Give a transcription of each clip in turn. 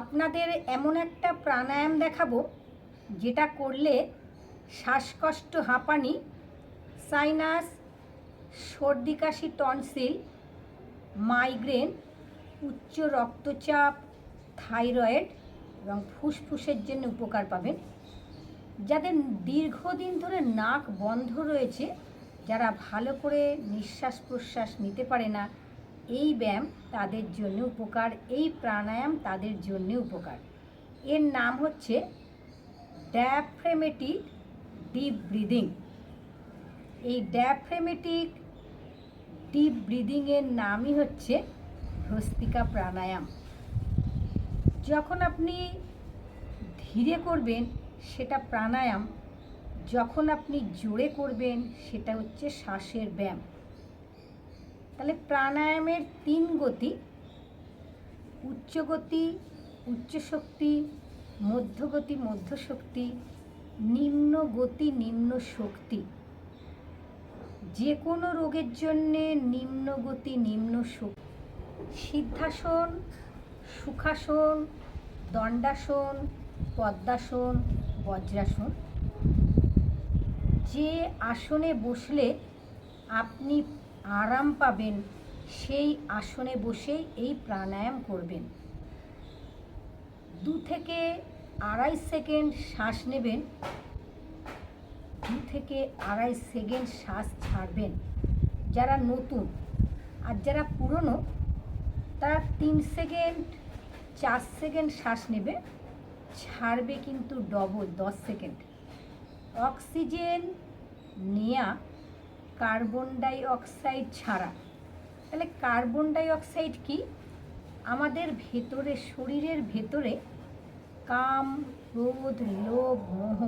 আপনাদের এমন একটা প্রাণায়াম দেখাবো যেটা করলে শ্বাসকষ্ট, হাঁপানি, সাইনাস, সর্দি কাশি, টনসিল, মাইগ্রেন, উচ্চ রক্তচাপ, থাইরয়েড এবং ফুসফুসের জন্য উপকার পাবেন। যাদের দীর্ঘদিন ধরে নাক বন্ধ রয়েছে, যারা ভালো করে নিঃশ্বাস প্রশ্বাস নিতে পারে না, এই ব্যায়াম তাদের জন্য উপকার, এই প্রাণায়াম তাদের জন্য উপকার। এর নাম হচ্ছে ডায়াফ্রামেটিক ডিপ ব্রিদিং। এই ডায়াফ্রামেটিক ডিপ ব্রিদিংয়ের নামই হচ্ছে ভ্রস্ত্রিকা প্রাণায়াম। যখন আপনি ধীরে করবেন সেটা প্রাণায়াম, যখন আপনি জোরে করবেন সেটা হচ্ছে শ্বাসের ব্যায়াম। তাহলে প্রাণায়ামের 3 গতি: উচ্চ গতি, উচ্চ শক্তি, মধ্যগতি, মধ্য শক্তি, নিম্ন গতি, নিম্ন শক্তি। যে কোনো রোগের জন্যে নিম্ন গতি, নিম্ন শক্তি। সিদ্ধাসন, সুখাসন, দণ্ডাসন, পদ্মাসন, বজ্রাসন। যে আসনে বসলে আপনি আরাম পাবেন সেই আসনে বসেই এই প্রাণায়াম করবেন। 2 থেকে 2.5 সেকেন্ড শ্বাস নেবেন, 2 থেকে 2.5 সেকেন্ড শ্বাস ছাড়বেন। যারা নতুন আর যারা পুরনো তারা 3 সেকেন্ড 4 সেকেন্ড শ্বাস নেবে, ছাড়বে কিন্তু ডবল 10 সেকেন্ড। অক্সিজেন নেয়া, কার্বন ডাই অক্সাইড ছাড়া। তাহলে কার্বন ডাই অক্সাইড কি? আমাদের ভেতরে, শরীরের ভেতরে কাম, ক্রোধ, লোভ, মোহ,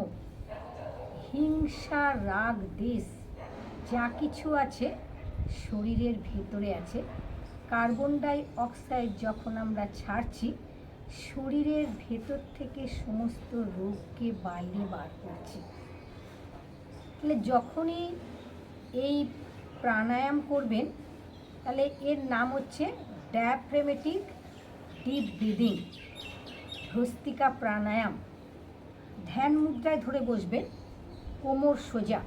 হিংসা, রাগ, দ্বেষ যা কিছু আছে শরীরের ভেতরে আছে। কার্বন ডাই অক্সাইড যখন আমরা ছাড়ছি, শরীরের ভেতর থেকে সমস্ত রোগকে বাইরে বার করছি। তাহলে যখনই এই প্রাণায়াম করবেন, তাহলে এর নাম হচ্ছে ডায়াফ্রামেটিক ডিপ ব্রিদিং, ভ্রস্ত্রিকা প্রাণায়াম। ধ্যান মুদ্রায় ধরে বসবেন, কোমর সোজা,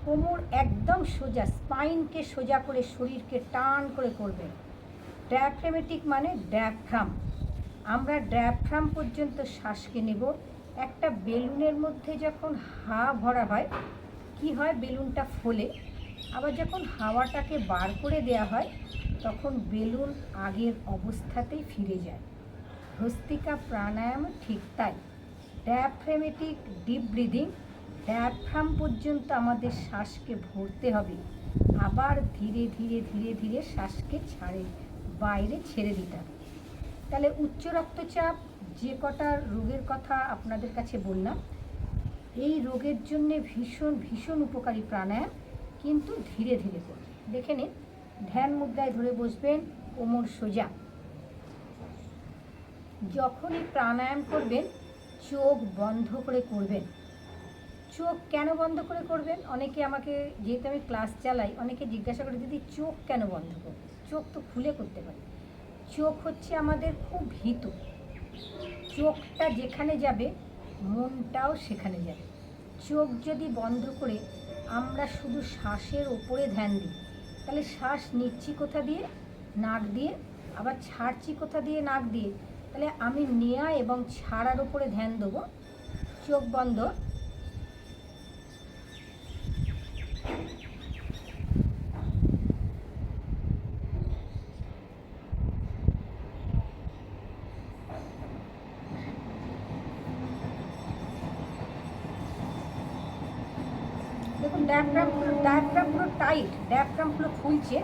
কোমর একদম সোজা, স্পাইনকে সোজা করে শরীরকে টান করে করবেন। ডায়াফ্রামেটিক মানে ডায়াফ্রাম। আমরা ডায়াফ্রাম পর্যন্ত শ্বাসকে নেব। একটা বেলুনের মধ্যে যখন হাওয়া ভরা হয়, কি হয়? বেলুনটা ফোলে। আবার যখন হাওয়াটাকে বার করে দেওয়া হয় তখন বেলুন আগের অবস্থাতেই ফিরে যায়। ভ্রস্ত্রিকা প্রাণায়াম ঠিক তাই। ডায়াফ্রামেটিক ডিপ ব্রিদিং, ডায়াফ্রাম পর্যন্ত আমাদের শ্বাসকে ভরতে হবে, আবার ধীরে ধীরে ধীরে ধীরে শ্বাসকে বাইরে ছেড়ে দিতে হবে। তাহলে উচ্চ রক্তচাপ, যে কটা রোগের কথা আপনাদের কাছে বললাম, এই রোগের জন্যে ভীষণ ভীষণ উপকারী প্রাণায়াম, কিন্তু ধীরে ধীরে করবেন। দেখে নিন, ধ্যান মুদ্রায় ধরে বসবেন, কোমর সোজা। যখনই প্রাণায়াম করবেন চোখ বন্ধ করে করবেন। চোখ কেন বন্ধ করে করবেন? অনেকে আমাকে, যেহেতু আমি ক্লাস চালাই, অনেকে জিজ্ঞাসা করে, দিদি চোখ কেন বন্ধ করবেন? চোখ তো খুলে করতে পারি। চোখ হচ্ছে আমাদের খুব ভীত। চোখটা যেখানে যাবে মনটাও সেখানে যাবে। চোখ যদি বন্ধ করে আমরা শুধু শ্বাসের ওপরে ধ্যান দিই, তাহলে শ্বাস নিচ্ছি কোথা দিয়ে? নাক দিয়ে। আবার ছাড়ছি কোথা দিয়ে? নাক দিয়ে। তাহলে আমি নেয়া এবং ছাড়ার ওপরে ধ্যান দেবো। চোখ বন্ধ। দেখুন, ডায়াফ্রাম পুরো টাইট, ডায়াফ্রাম পুরো ফুলছে।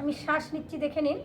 আমি শ্বাস নিচ্ছি, দেখে নিন।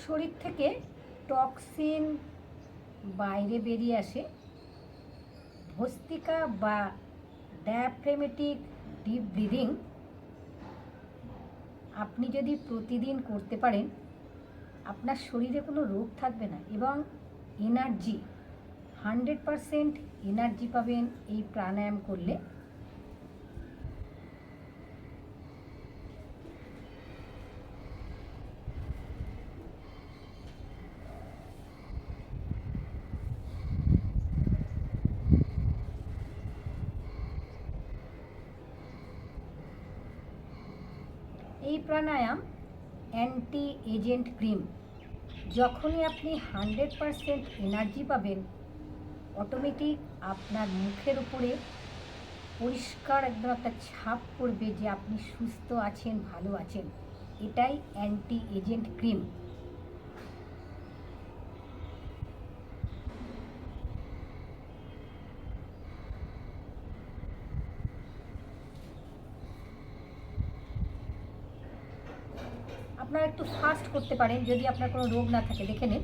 শরীর থেকে টক্সিন বাইরে বেরিয়ে আসে। ভস্ত্রিকা বা ডায়াফ্রামেটিক ডিপ ব্রিদিং আপনি যদি প্রতিদিন করতে পারেন, আপনার শরীরে কোনো রোগ থাকবে না এবং এনার্জি 100% এনার্জি পাবেন এই প্রাণায়াম করলে। এই প্রাণায়াম অ্যান্টি এজেন্ট ক্রিম। যখনই আপনি 100% এনার্জি পাবেন, অটোমেটিক আপনার মুখের উপরে পরিষ্কার একদম একটা ছাপ পড়বে যে আপনি সুস্থ আছেন, ভালো আছেন। এটাই অ্যান্টি এজেন্ট ক্রিম। আপনারা একটু ফাস্ট করতে পারেন যদি আপনার কোনো রোগ না থাকে, দেখে নিন।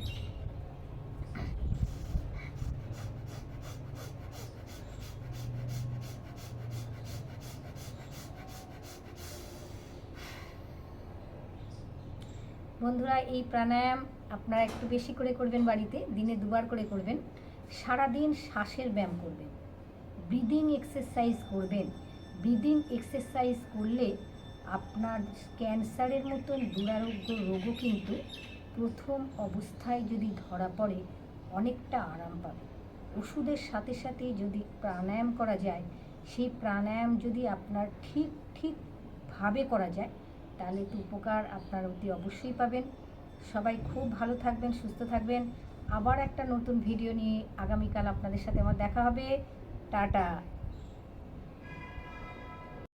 বন্ধুরা, এই প্রাণায়াম আপনারা একটু বেশি করে করবেন, বাড়িতে দিনে 2 বার করে করবেন। সারাদিন শ্বাসের ব্যায়াম করবেন, ব্রিদিং এক্সারসাইজ করবেন। ব্রিদিং এক্সারসাইজ করলে আপনার ক্যান্সারের মতন দুরারোগ্য রোগও কিন্তু প্রথম অবস্থায় যদি ধরা পড়ে অনেকটা আরাম পাবে। ওষুধের সাথে সাথে যদি প্রাণায়াম করা যায়, সেই প্রাণায়াম যদি আপনার ঠিকভাবে করা যায়, তাহলে তো উপকার আপনার অতি অবশ্যই পাবেন। সবাই খুব ভালো থাকবেন, সুস্থ থাকবেন। আবার একটা নতুন ভিডিও নিয়ে আগামীকাল আপনাদের সাথে আমার দেখা হবে। টাটা।